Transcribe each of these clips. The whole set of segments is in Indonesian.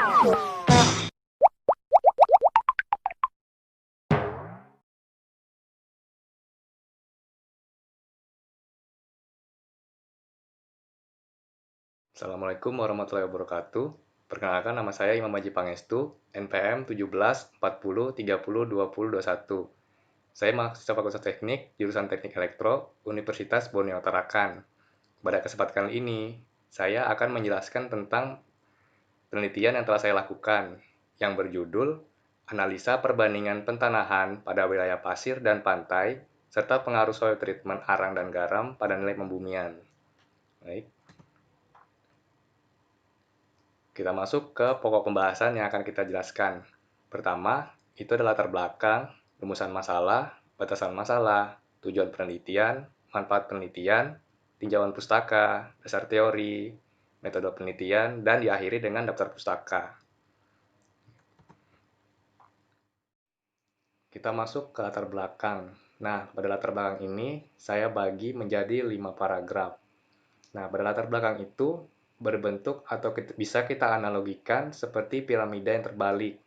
Assalamualaikum warahmatullahi wabarakatuh. Perkenalkan, nama saya Imam Haji Pangestu, NPM 1740302021. Saya mahasiswa Fakultas Teknik, jurusan Teknik Elektro, Universitas Borneo Tarakan. Pada kesempatan kali ini, saya akan menjelaskan tentang penelitian yang telah saya lakukan, yang berjudul Analisa Perbandingan Pentanahan pada Wilayah Pasir dan Pantai, serta pengaruh soil treatment arang dan garam pada nilai pembumian. Baik. Kita masuk ke pokok pembahasan yang akan kita jelaskan. Pertama, itu adalah latar belakang, rumusan masalah, batasan masalah, tujuan penelitian, manfaat penelitian, tinjauan pustaka, dasar teori, metode penelitian, dan diakhiri dengan daftar pustaka. Kita masuk ke latar belakang. Nah, pada latar belakang ini, saya bagi menjadi 5 paragraf. Nah, pada latar belakang itu berbentuk atau bisa kita analogikan seperti piramida yang terbalik,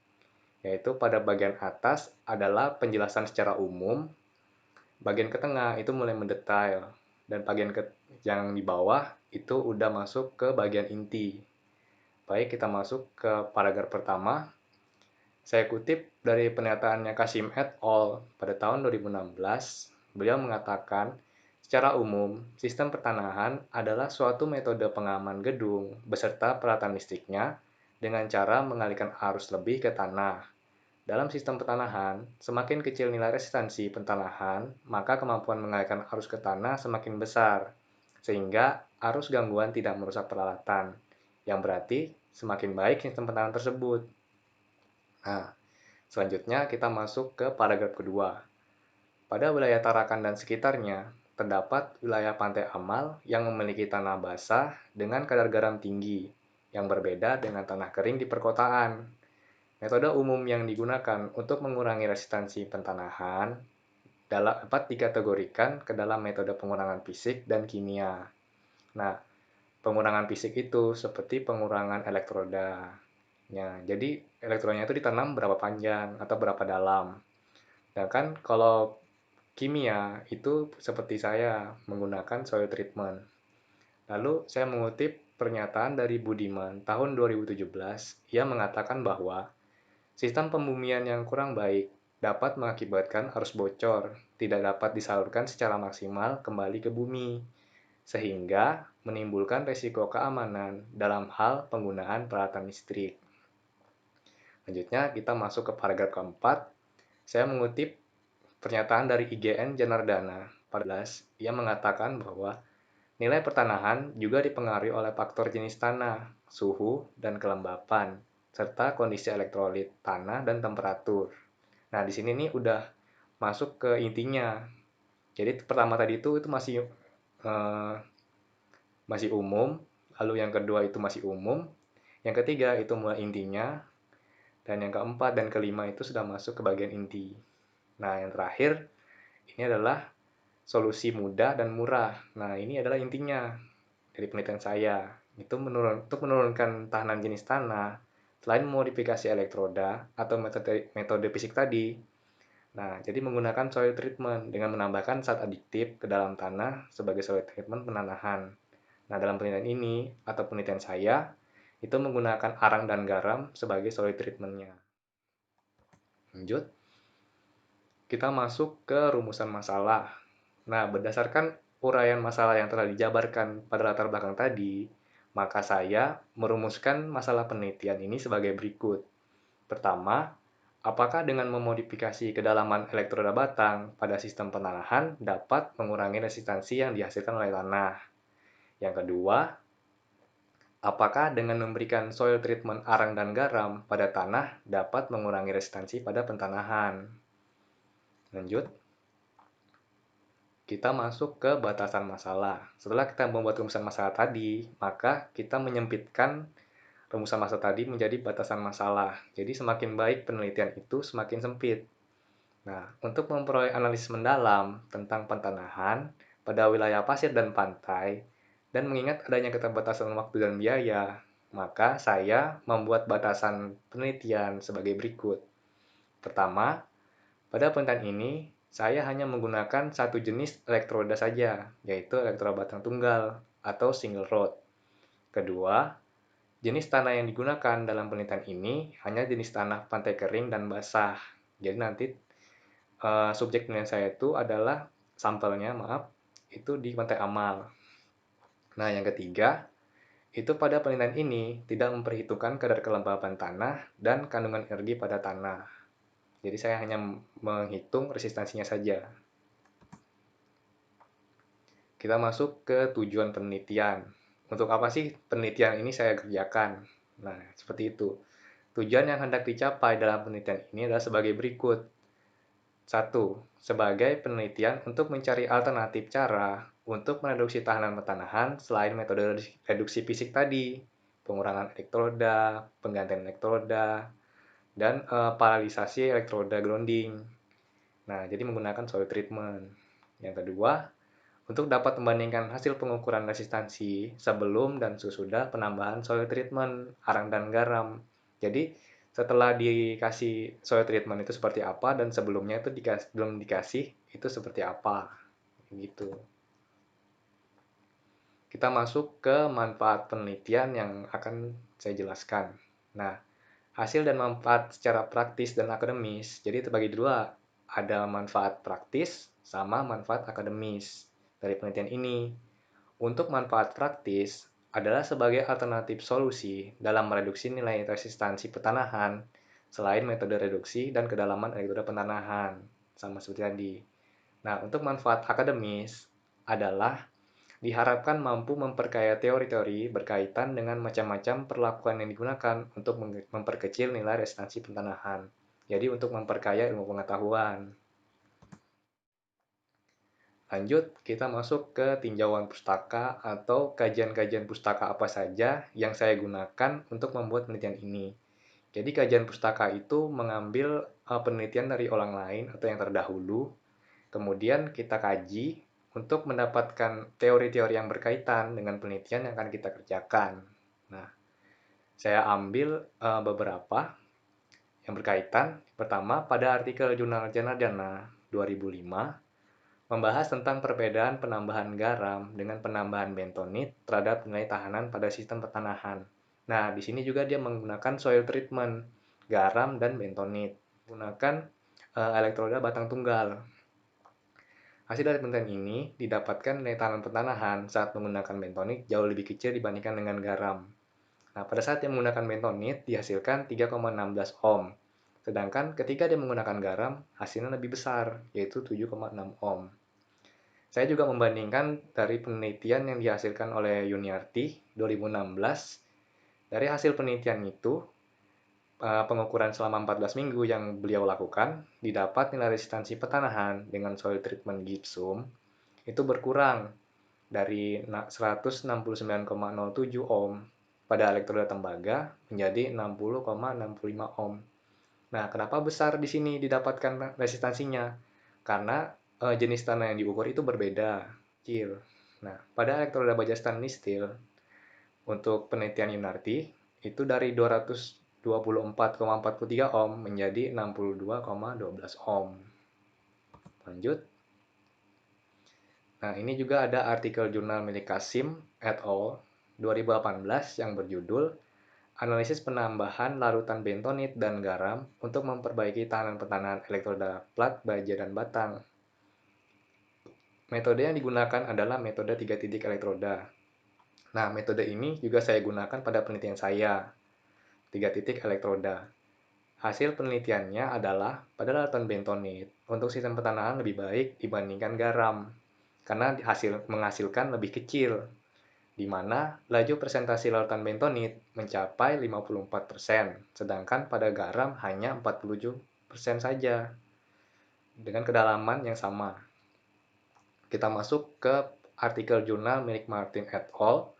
yaitu pada bagian atas adalah penjelasan secara umum, bagian ke tengah itu mulai mendetail, dan bagian yang di bawah itu udah masuk ke bagian inti. Baik, kita masuk ke paragraf pertama. Saya kutip dari pernyataannya Kasim et al. Pada tahun 2016, beliau mengatakan, secara umum, sistem pertanahan adalah suatu metode pengaman gedung beserta peralatan listriknya dengan cara mengalihkan arus lebih ke tanah. Dalam sistem pertanahan, semakin kecil nilai resistansi pentanahan, maka kemampuan mengalihkan arus ke tanah semakin besar, sehingga arus gangguan tidak merusak peralatan, yang berarti semakin baik sistem pertanahan tersebut. Nah, selanjutnya kita masuk ke paragraf kedua. Pada wilayah Tarakan dan sekitarnya, terdapat wilayah pantai amal yang memiliki tanah basah dengan kadar garam tinggi, yang berbeda dengan tanah kering di perkotaan. Metode umum yang digunakan untuk mengurangi resistansi pentanahan dapat dikategorikan ke dalam metode pengurangan fisik dan kimia. Nah, pengurangan fisik itu seperti pengurangan elektroda. Ya, jadi elektrodanya itu ditanam berapa panjang atau berapa dalam. Sedangkan kalau kimia itu seperti saya menggunakan soil treatment. Lalu saya mengutip pernyataan dari Budiman tahun 2017. Ia mengatakan bahwa sistem pembumian yang kurang baik dapat mengakibatkan arus bocor, tidak dapat disalurkan secara maksimal kembali ke bumi, sehingga menimbulkan risiko keamanan dalam hal penggunaan peralatan listrik. Selanjutnya kita masuk ke paragraf keempat. Saya mengutip pernyataan dari IGN Janardana. Ia mengatakan bahwa nilai pertanahan juga dipengaruhi oleh faktor jenis tanah, suhu, dan kelembapan, serta kondisi elektrolit tanah dan temperatur. Nah, di sini nih udah masuk ke intinya. Jadi pertama tadi itu masih umum, lalu yang kedua itu masih umum, yang ketiga itu mulai intinya, dan yang keempat dan kelima itu sudah masuk ke bagian inti. Nah, yang terakhir ini adalah solusi mudah dan murah. Nah, ini adalah intinya dari penelitian saya. Itu untuk menurunkan tahanan jenis tanah, selain modifikasi elektroda atau metode fisik tadi. Nah, jadi menggunakan soil treatment dengan menambahkan zat adiktif ke dalam tanah sebagai soil treatment penanahan. Nah, dalam penelitian ini atau penelitian saya, itu menggunakan arang dan garam sebagai soil treatmentnya. Lanjut, kita masuk ke rumusan masalah. Nah, berdasarkan uraian masalah yang telah dijabarkan pada latar belakang tadi, maka saya merumuskan masalah penelitian ini sebagai berikut. Pertama, apakah dengan memodifikasi kedalaman elektroda batang pada sistem penanahan dapat mengurangi resistansi yang dihasilkan oleh tanah? Yang kedua, apakah dengan memberikan soil treatment arang dan garam pada tanah dapat mengurangi resistansi pada pentanahan? Lanjut, kita masuk ke batasan masalah. Setelah kita membuat rumusan masalah tadi, maka kita menyempitkan rumusan masalah tadi menjadi batasan masalah. Jadi semakin baik penelitian itu semakin sempit. Nah, untuk memperoleh analisis mendalam tentang pentanahan pada wilayah pasir dan pantai, dan mengingat adanya keterbatasan waktu dan biaya, Maka saya membuat batasan penelitian sebagai berikut. Pertama, pada penelitian ini saya hanya menggunakan satu jenis elektroda saja, yaitu elektroda batang tunggal atau single rod. Kedua, jenis tanah yang digunakan dalam penelitian ini hanya jenis tanah pantai kering dan basah. Jadi nanti subjek penelitian saya itu adalah sampelnya, itu di Pantai Amal. Nah, yang ketiga, itu pada penelitian ini tidak memperhitungkan kadar kelembapan tanah dan kandungan energi pada tanah. Jadi saya hanya menghitung resistansinya saja. Kita masuk ke tujuan penelitian. Untuk apa sih penelitian ini saya kerjakan? Nah, seperti itu. Tujuan yang hendak dicapai dalam penelitian ini adalah sebagai berikut. 1. Sebagai penelitian untuk mencari alternatif cara untuk mereduksi tahanan pertanahan selain metode reduksi fisik tadi, pengurangan elektroda, penggantian elektroda, dan paralisasi elektroda grounding. Nah, jadi menggunakan soil treatment. Yang kedua, untuk dapat membandingkan hasil pengukuran resistansi sebelum dan sesudah penambahan soil treatment, arang dan garam. Jadi, setelah dikasih soil treatment itu seperti apa dan sebelumnya itu belum dikasih itu seperti apa. Gitu. Kita masuk ke manfaat penelitian yang akan saya jelaskan. Nah, hasil dan manfaat secara praktis dan akademis. Jadi terbagi dua, ada manfaat praktis sama manfaat akademis dari penelitian ini. Untuk manfaat praktis adalah sebagai alternatif solusi dalam mereduksi nilai resistansi pertanahan selain metode reduksi dan kedalaman elektroda pertanahan, sama seperti tadi. Nah, untuk manfaat akademis adalah diharapkan mampu memperkaya teori-teori berkaitan dengan macam-macam perlakuan yang digunakan untuk memperkecil nilai resistansi pertanahan. Jadi untuk memperkaya ilmu pengetahuan. Lanjut, kita masuk ke tinjauan pustaka atau kajian-kajian pustaka apa saja yang saya gunakan untuk membuat penelitian ini. Jadi kajian pustaka itu mengambil penelitian dari orang lain atau yang terdahulu, kemudian kita kaji untuk mendapatkan teori-teori yang berkaitan dengan penelitian yang akan kita kerjakan. Nah, saya ambil beberapa yang berkaitan. Pertama, pada artikel Jurnal Janardana 2005, membahas tentang perbedaan penambahan garam dengan penambahan bentonit terhadap nilai tahanan pada sistem pertanahan. Nah, di sini juga dia menggunakan soil treatment, garam dan bentonit. Menggunakan elektroda batang tunggal. Hasil dari penelitian ini didapatkan nilai tahanan pertanahan saat menggunakan bentonit jauh lebih kecil dibandingkan dengan garam. Nah, pada saat dia menggunakan bentonit dihasilkan 3,16 ohm. Sedangkan ketika dia menggunakan garam, hasilnya lebih besar, yaitu 7,6 ohm. Saya juga membandingkan dari penelitian yang dihasilkan oleh Yuniarti 2016. Dari hasil penelitian itu, pengukuran selama 14 minggu yang beliau lakukan, didapat nilai resistansi pertanahan dengan soil treatment gypsum itu berkurang dari 169,07 ohm pada elektroda tembaga menjadi 60,65 ohm. Nah, kenapa besar di sini didapatkan resistansinya? Karena jenis tanah yang diukur itu berbeda, kecil. Nah, pada elektroda baja stainless steel untuk penelitian Yunarti itu dari 224,43 ohm menjadi 62,12 ohm. Lanjut. Nah, ini juga ada artikel jurnal milik Kasim et al. 2018 yang berjudul Analisis penambahan larutan bentonit dan garam untuk memperbaiki tahanan pertanahan elektroda plat, baja, dan batang. Metode yang digunakan adalah metode 3 titik elektroda. Nah, metode ini juga saya gunakan pada penelitian saya. 3 titik elektroda. Hasil penelitiannya adalah pada larutan bentonit untuk sistem pertanahan lebih baik dibandingkan garam karena menghasilkan lebih kecil, di mana laju presentasi larutan bentonit mencapai 54%, sedangkan pada garam hanya 47% saja, dengan kedalaman yang sama. Kita masuk ke artikel jurnal milik Martin et al.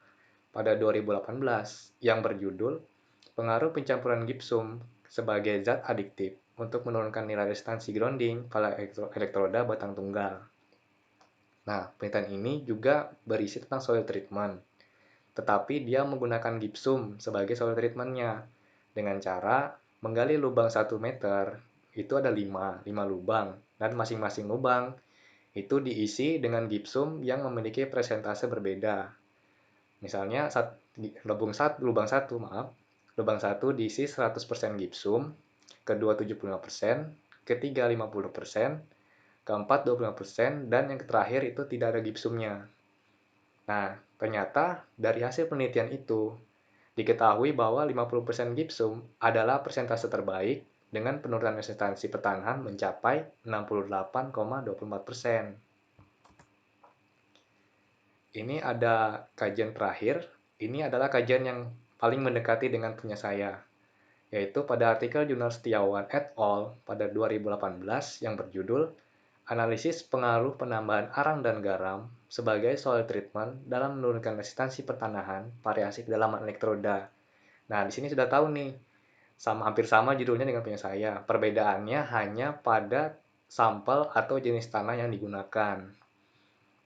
Pada 2018 yang berjudul Pengaruh Pencampuran Gipsum sebagai Zat Adiktif untuk menurunkan nilai resistansi grounding pada elektroda batang tunggal. Nah, penelitian ini juga berisi tentang soil treatment. tetapi dia menggunakan gipsum sebagai soil treatmentnya dengan cara menggali lubang 1 meter, itu ada 5 lubang, dan masing-masing lubang itu diisi dengan gipsum yang memiliki presentase berbeda. Misalnya lubang satu, lubang satu diisi 100% gipsum, kedua 75%, ketiga 50%, keempat 25%, dan yang terakhir itu tidak ada gipsumnya. Nah, ternyata dari hasil penelitian itu diketahui bahwa 50% gipsum adalah persentase terbaik dengan penurunan resistansi pertanahan mencapai 68,24%. Ini ada kajian terakhir, ini adalah kajian yang paling mendekati dengan punya saya, yaitu pada artikel jurnal Setiawan et al. Pada 2018 yang berjudul Analisis Pengaruh Penambahan Arang dan Garam sebagai Soil Treatment dalam Menurunkan Resistansi Pertanahan Variasi Kedalaman Elektroda. Nah, di sini sudah tahu nih, hampir sama judulnya dengan punya saya. Perbedaannya hanya pada sampel atau jenis tanah yang digunakan.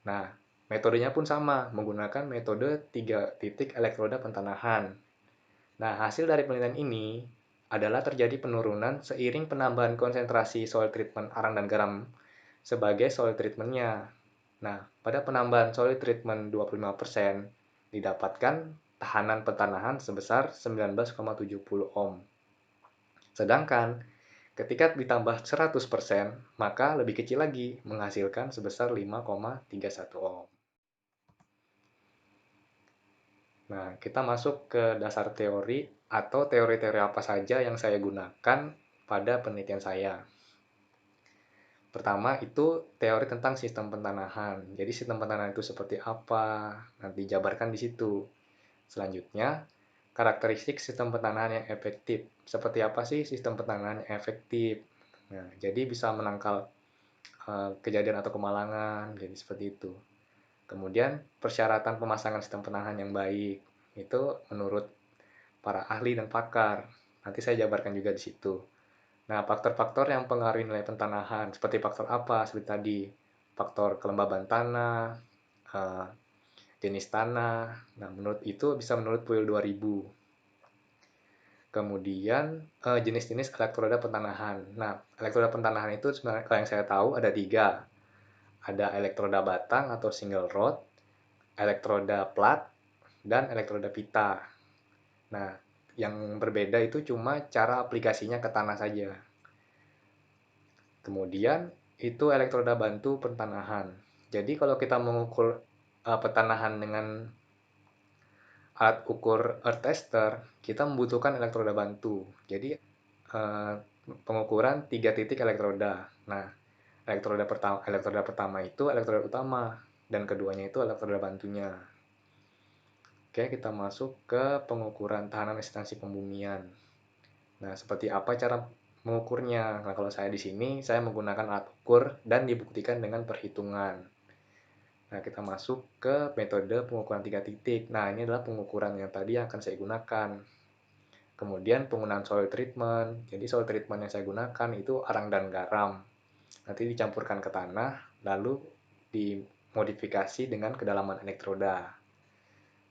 Nah, metodenya pun sama, menggunakan metode 3 titik elektroda pentanahan. Nah, hasil dari penelitian ini adalah terjadi penurunan seiring penambahan konsentrasi soil treatment arang dan garam sebagai soil treatmentnya. Nah, pada penambahan soil treatment 25% didapatkan tahanan pertanahan sebesar 19,70 ohm. Sedangkan ketika ditambah 100%, maka lebih kecil lagi, menghasilkan sebesar 5,31 ohm. Nah, kita masuk ke dasar teori atau teori-teori apa saja yang saya gunakan pada penelitian saya. Pertama itu teori tentang sistem pentanahan. Jadi sistem pentanahan itu seperti apa? Nanti dijabarkan di situ. Selanjutnya, karakteristik sistem pentanahan yang efektif. Seperti apa sih sistem pentanahan yang efektif? Nah, jadi bisa menangkal kejadian atau kemalangan, jadi seperti itu. Kemudian persyaratan pemasangan sistem penahan yang baik itu menurut para ahli dan pakar. Nanti saya jabarkan juga di situ. Nah, faktor-faktor yang mempengaruhi nilai pentanahan seperti faktor apa? Seperti tadi, faktor kelembaban tanah, eh, jenis tanah. Nah, menurut Puil 2000. Kemudian jenis-jenis elektroda pentanahan. Nah, elektroda pentanahan itu sebenarnya yang saya tahu ada 3. Ada elektroda batang atau single rod, elektroda plat, dan elektroda pita. Nah, yang berbeda itu cuma cara aplikasinya ke tanah saja. Kemudian itu elektroda bantu pentanahan. Jadi kalau kita mengukur petanahan dengan alat ukur earth tester, kita membutuhkan elektroda bantu. Jadi pengukuran 3 titik elektroda. Nah, elektroda pertama itu elektroda utama dan keduanya itu elektroda bantunya. Oke, kita masuk ke pengukuran tahanan resistansi pembumian. Nah, seperti apa cara mengukurnya? Nah, kalau saya di sini, saya menggunakan alat ukur dan dibuktikan dengan perhitungan. Nah, kita masuk ke metode pengukuran 3 titik. Nah, ini adalah pengukuran yang tadi yang akan saya gunakan. Kemudian penggunaan soil treatment. Jadi soil treatment yang saya gunakan itu arang dan garam. Nanti dicampurkan ke tanah, lalu dimodifikasi dengan kedalaman elektroda.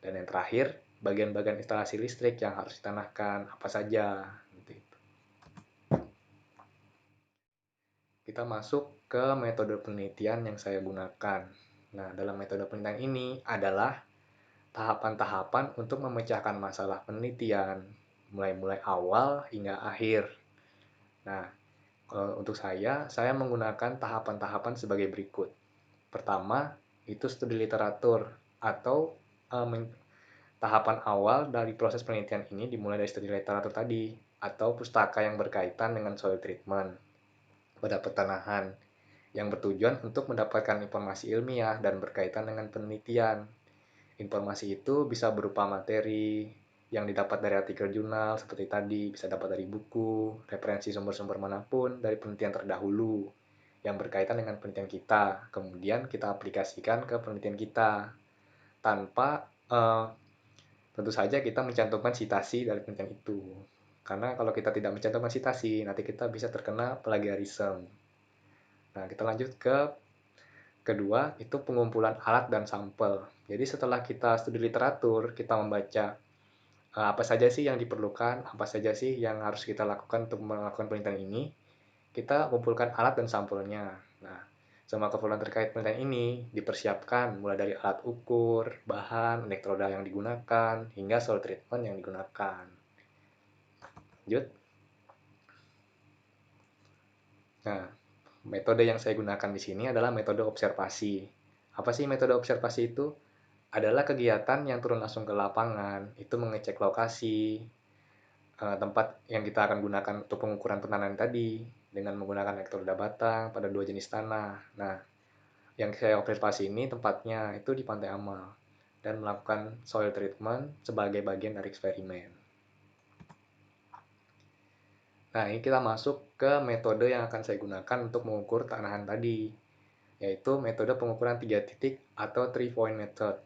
Dan yang terakhir, bagian-bagian instalasi listrik yang harus ditanahkan, apa saja. Kita masuk ke metode penelitian yang saya gunakan. Nah, dalam metode penelitian ini adalah tahapan-tahapan untuk memecahkan masalah penelitian, mulai awal hingga akhir. Nah, untuk saya menggunakan tahapan-tahapan sebagai berikut. Pertama, itu studi literatur atau tahapan awal dari proses penelitian ini dimulai dari studi literatur tadi atau pustaka yang berkaitan dengan soil treatment pada pertanahan yang bertujuan untuk mendapatkan informasi ilmiah dan berkaitan dengan penelitian. Informasi itu bisa berupa materi yang didapat dari artikel jurnal seperti tadi, bisa dapat dari buku, referensi sumber-sumber manapun dari penelitian terdahulu yang berkaitan dengan penelitian kita. Kemudian kita aplikasikan ke penelitian kita tanpa tentu saja kita mencantumkan citasi dari penelitian itu. Karena kalau kita tidak mencantumkan citasi, nanti kita bisa terkena plagiarisme. Nah, kita lanjut ke Kedua, itu pengumpulan alat dan sampel. Jadi setelah kita studi literatur, kita membaca apa saja sih yang diperlukan, apa saja sih yang harus kita lakukan untuk melakukan penelitian ini, kita kumpulkan alat dan sampelnya. Nah, semua keperluan terkait penelitian ini dipersiapkan mulai dari alat ukur, bahan, elektroda yang digunakan, hingga soil treatment yang digunakan. Lanjut. Nah, metode yang saya gunakan di sini adalah metode observasi. Apa sih metode observasi itu? Adalah kegiatan yang turun langsung ke lapangan, itu mengecek lokasi, tempat yang kita akan gunakan untuk pengukuran penanaman tadi, dengan menggunakan elektroda batang pada dua jenis tanah. Nah, yang saya observasi ini tempatnya itu di Pantai Amal, dan melakukan soil treatment sebagai bagian dari eksperimen. Nah, ini kita masuk ke metode yang akan saya gunakan untuk mengukur tanahan tadi, yaitu metode pengukuran 3 titik atau 3-point method.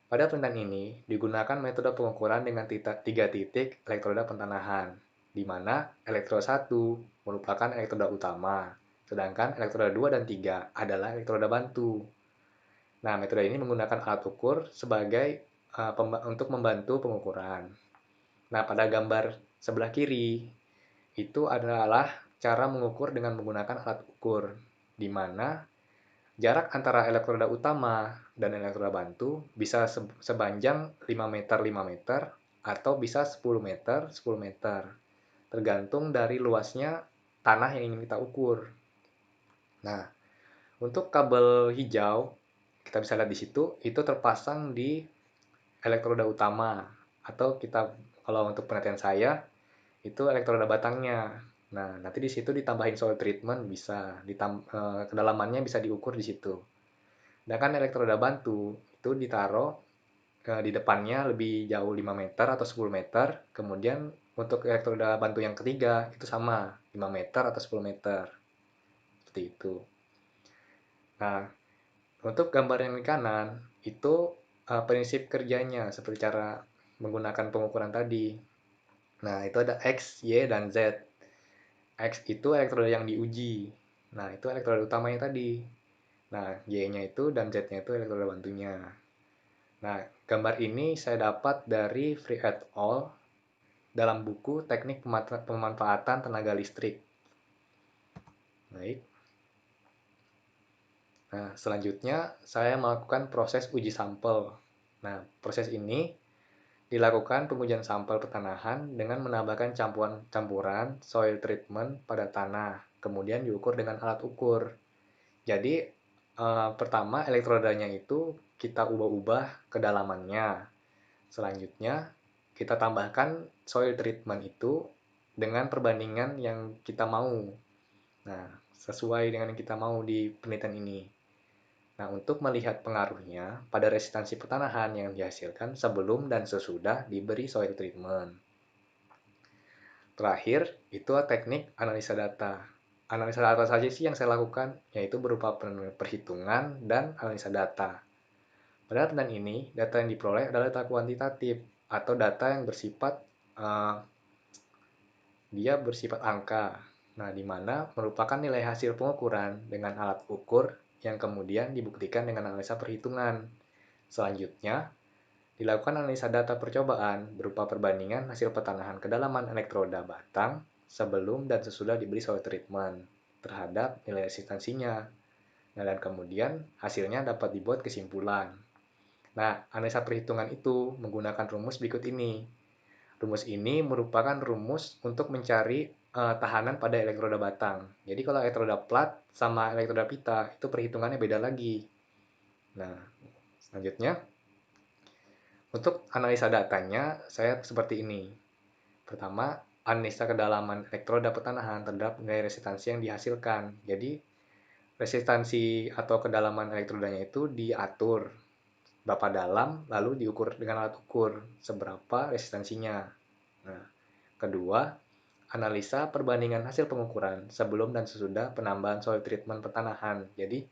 Pada penelitian ini, digunakan metode pengukuran dengan 3 titik elektroda pentanahan, di mana elektroda 1 merupakan elektroda utama, sedangkan elektroda 2 dan 3 adalah elektroda bantu. Nah, metode ini menggunakan alat ukur sebagai untuk membantu pengukuran. Nah, pada gambar sebelah kiri, itu adalah cara mengukur dengan menggunakan alat ukur, di mana jarak antara elektroda utama dan elektroda bantu bisa sepanjang 5 meter 5 meter atau bisa 10 meter 10 meter, tergantung dari luasnya tanah yang ingin kita ukur. Nah, untuk kabel hijau, kita bisa lihat di situ, itu terpasang di elektroda utama, atau kita kalau untuk penelitian saya, itu elektroda batangnya. Nah, nanti di situ ditambahin soil treatment bisa, kedalamannya bisa diukur di situ. Sedangkan elektroda bantu itu ditaruh di depannya lebih jauh 5 meter atau 10 meter. Kemudian untuk elektroda bantu yang ketiga itu sama 5 meter atau 10 meter. Seperti itu. Nah, untuk gambar yang di kanan itu prinsip kerjanya seperti cara menggunakan pengukuran tadi. Nah, itu ada X, Y, dan Z. X itu elektroda yang diuji. Nah, itu elektroda utamanya tadi. Nah, Y-nya itu dan Z-nya itu elektroda bantunya. Nah, gambar ini saya dapat dari Free et al. Dalam buku Teknik Pemanfaatan Tenaga Listrik. Baik. Nah, selanjutnya saya melakukan proses uji sampel. Nah, proses ini dilakukan pengujian sampel pertanahan dengan menambahkan campuran soil treatment pada tanah, kemudian diukur dengan alat ukur. Jadi, pertama elektrodanya itu kita ubah-ubah kedalamannya. Selanjutnya, kita tambahkan soil treatment itu dengan perbandingan yang kita mau. Nah, sesuai dengan yang kita mau di penelitian ini. Nah, untuk melihat pengaruhnya pada resistansi pertanahan yang dihasilkan sebelum dan sesudah diberi soil treatment. Terakhir, itu teknik analisa data. Analisa data saja sih yang saya lakukan, yaitu berupa perhitungan dan analisa data. Pada penelitian ini, data yang diperoleh adalah data kuantitatif atau data yang bersifat angka. Nah, di mana merupakan nilai hasil pengukuran dengan alat ukur yang kemudian dibuktikan dengan analisa perhitungan. Selanjutnya, dilakukan analisa data percobaan berupa perbandingan hasil pertanahan kedalaman elektroda batang sebelum dan sesudah diberi soil treatment terhadap nilai resistansinya. Nah, dan kemudian hasilnya dapat dibuat kesimpulan. Nah, analisa perhitungan itu menggunakan rumus berikut ini. Rumus ini merupakan rumus untuk mencari tahanan pada elektroda batang. Jadi kalau elektroda plat sama elektroda pita itu perhitungannya beda lagi. Nah, selanjutnya untuk analisa datanya saya seperti ini. Pertama, analisa kedalaman elektroda pertanahan terhadap nilai resistansi yang dihasilkan. Jadi resistansi atau kedalaman elektrodanya itu diatur berapa dalam, lalu diukur dengan alat ukur seberapa resistansinya. Nah, kedua, analisa perbandingan hasil pengukuran sebelum dan sesudah penambahan soil treatment pertanahan. Jadi,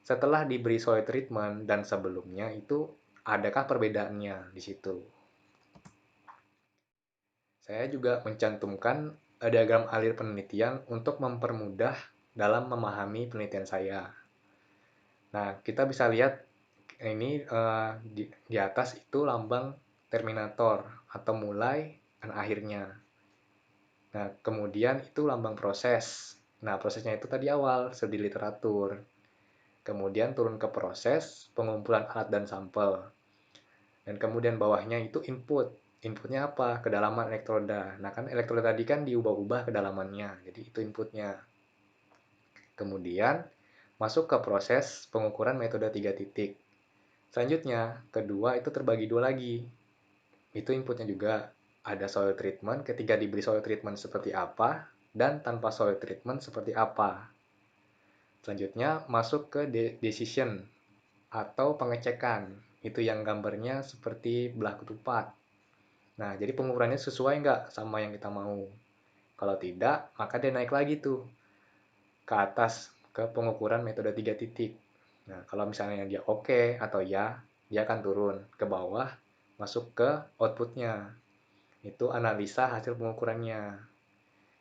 setelah diberi soil treatment dan sebelumnya itu adakah perbedaannya di situ? Saya juga mencantumkan diagram alir penelitian untuk mempermudah dalam memahami penelitian saya. Nah, kita bisa lihat ini di atas itu lambang terminator atau mulai dan akhirnya. Nah, kemudian itu lambang proses. Nah, prosesnya itu tadi awal, studi literatur. Kemudian turun ke proses pengumpulan alat dan sampel. Dan kemudian bawahnya itu input. Inputnya apa? Kedalaman elektroda. Nah, kan elektroda tadi kan diubah-ubah kedalamannya. Jadi itu inputnya. Kemudian masuk ke proses pengukuran metode 3 titik. Selanjutnya, kedua itu terbagi dua lagi. Itu inputnya juga. Ada soil treatment, ketika diberi soil treatment seperti apa, dan tanpa soil treatment seperti apa. Selanjutnya, masuk ke decision atau pengecekan. Itu yang gambarnya seperti belah ketupat. Nah, jadi pengukurannya sesuai nggak sama yang kita mau. Kalau tidak, maka dia naik lagi tuh ke atas, ke pengukuran metode 3 titik. Nah, kalau misalnya dia oke atau ya, dia akan turun ke bawah, masuk ke outputnya. Itu analisa hasil pengukurannya.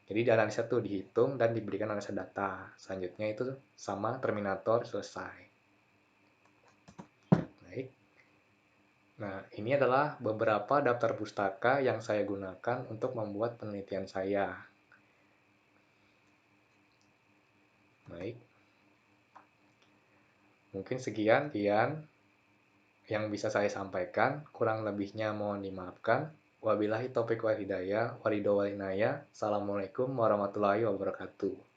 Jadi dianalisa tuh dihitung dan diberikan analisa data. Selanjutnya itu sama terminator selesai. Baik. Nah, ini adalah beberapa daftar pustaka yang saya gunakan untuk membuat penelitian saya. Baik. Mungkin sekian yang bisa saya sampaikan. Kurang lebihnya mohon dimaafkan. Wabillahi taufiq wal hidayah. Waridho walinaya. Assalamualaikum warahmatullahi wabarakatuh.